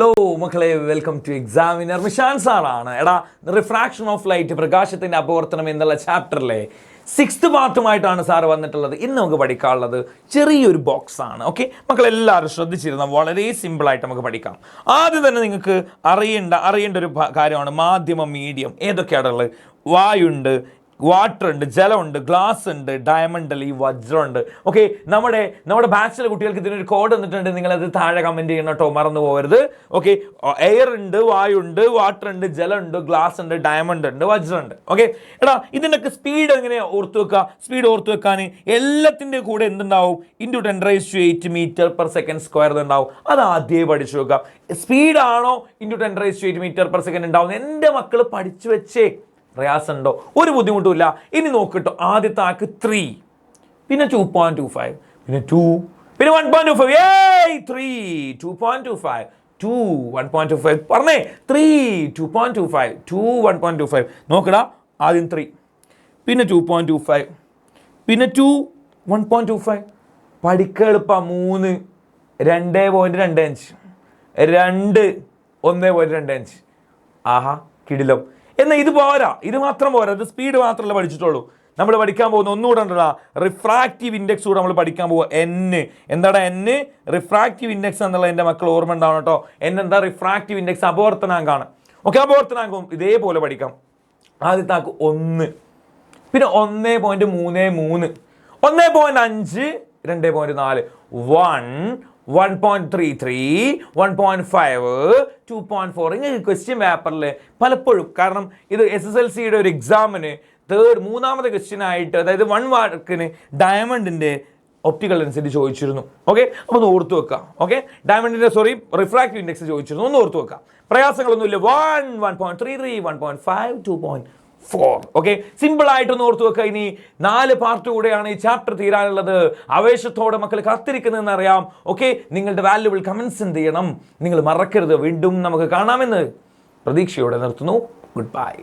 Hello മക്കളെ, welcome to examiner. മിഷാൻ സാറാണ്. Refraction of light, പ്രകാശത്തിൻ്റെ അപവർത്തനം എന്നുള്ള ചാപ്റ്ററിലെ 6th പാർട്ടുമായിട്ടാണ് സാറ് വന്നിട്ടുള്ളത്. ഇന്ന് നമുക്ക് പഠിക്കാനുള്ളത് ചെറിയൊരു ബോക്സ് ആണ്. ഓക്കെ, മക്കളെല്ലാവരും ശ്രദ്ധിച്ചിരുന്ന വളരെ സിമ്പിളായിട്ട് നമുക്ക് പഠിക്കാം. ആദ്യം തന്നെ നിങ്ങൾക്ക് അറിയേണ്ട ഒരു കാര്യമാണ് മാധ്യമം, മീഡിയം ഏതൊക്കെയാണുള്ളത്. വായുണ്ട്, വാട്ടർ ഉണ്ട്, ജലമുണ്ട്, ഗ്ലാസ് ഉണ്ട്, ഡയമണ്ട് അല്ലെങ്കിൽ വജ്രമുണ്ട്. ഓക്കെ, നമ്മുടെ ബാച്ചിലെ കുട്ടികൾക്ക് ഇതിനൊരു കോഡ് തന്നിട്ടുണ്ട്. നിങ്ങളത് താഴെ കമൻറ്റ് ചെയ്യണം കേട്ടോ, മറന്നു പോകരുത്. ഓക്കെ, എയർ ഉണ്ട്, വായുണ്ട്, വാട്ടർ ഉണ്ട്, ജലമുണ്ട്, ഗ്ലാസ് ഉണ്ട്, ഡയമണ്ട് ഉണ്ട്, വജ്രമുണ്ട്. ഓക്കെ, ഇതിൻ്റെയൊക്കെ സ്പീഡ് എങ്ങനെയാണ് ഓർത്ത് വെക്കുക? സ്പീഡ് ഓർത്ത് വെക്കാൻ എല്ലാത്തിൻ്റെ കൂടെ എന്തുണ്ടാവും? × 10⁸ m/s² ഉണ്ടാവും. അത് ആദ്യമേ പഠിച്ചു വെക്കുക. സ്പീഡാണോ × 10⁸ m/s ഉണ്ടാവുന്നത്? എൻ്റെ മക്കൾ പഠിച്ചു വെച്ചേ. പ്രയാസമുണ്ടോ? ഒരു ബുദ്ധിമുട്ടുമില്ല. ഇനി നോക്കിട്ടോ, ആദ്യത്തെ ആൾക്ക് 3, പിന്നെ 2.25, പിന്നെ 2, പിന്നെ 1.25. 3 2.25 2 1.25 പറഞ്ഞേ. 3 2.25 2 1.25. നോക്കടാ, ആദ്യം 3, പിന്നെ 2.25, പിന്നെ 2 1.25. പഠിക്കുക എളുപ്പം. 3 2.25 2 1.25. ആഹാ, കിടിലം. എന്നാൽ ഇത് പോരാ, ഇത് മാത്രം പോരാ. ഇത് സ്പീഡ് മാത്രമല്ല പഠിച്ചിട്ടുള്ളൂ. നമ്മൾ പഠിക്കാൻ പോകുന്ന ഒന്നുകൂടെ ഉണ്ടല്ലോ, റിഫ്രാക്റ്റീവ് ഇൻഡെക്സ് കൂടെ നമ്മൾ പഠിക്കാൻ പോകുക. എന്താണ് N? റിഫ്രാക്റ്റീവ് ഇൻഡെക്സ് എന്നുള്ള എൻ്റെ മക്കൾ ഓർമ്മ ഉണ്ടാവണം കേട്ടോ. എന്താ റിഫ്രാക്റ്റീവ് ഇൻഡെക്സ്? അപവർത്തനാങ്കാണ്. ഓക്കെ, അപവർത്തനാങ്കം ഇതേപോലെ പഠിക്കാം. ആദ്യത്തെ ആൾക്ക് 1, പിന്നെ 1.33, 1.5, 2.4, 1.33, 1.5, 2.4. ഇങ്ങനെ ക്വസ്റ്റ്യൻ പേപ്പറിൽ പലപ്പോഴും, കാരണം ഇത് SSLCയുടെ ഒരു എക്സാമിന് മൂന്നാമത്തെ ക്വസ്റ്റ്യൻ ആയിട്ട്, അതായത് 1 മാർക്കിന് ഡയമണ്ടിൻ്റെ ഒപ്റ്റിക്കൽ ലെൻസിൻ്റെ ചോദിച്ചിരുന്നു. ഓക്കെ, അപ്പോൾ ഒന്ന് ഓർത്ത് വെക്കുക. ഓക്കെ, റിഫ്രാക്റ്റീവ് ഇൻഡെക്സ് ചോദിച്ചിരുന്നു, ഒന്ന് ഓർത്ത് വെക്കുക. പ്രയാസങ്ങളൊന്നുമില്ല. 1, 1.33, 1.5, 2.4. ഓക്കെ, സിമ്പിളായിട്ടൊന്ന് ഓർത്ത് വെക്കുക. ഇനി 4 പാർട്ട് കൂടെയാണ് ഈ ചാപ്റ്റർ തീരാനുള്ളത്. ആവേശത്തോടെ മക്കൾ കാത്തിരിക്കുന്നതെന്ന് അറിയാം. ഓക്കെ, നിങ്ങളുടെ വാല്യുബിൾ കമൻസ് എന്ത് ചെയ്യണം? നിങ്ങൾ മറക്കരുത്. വീണ്ടും നമുക്ക് കാണാമെന്ന് പ്രതീക്ഷയോടെ നിർത്തുന്നു. Good bye.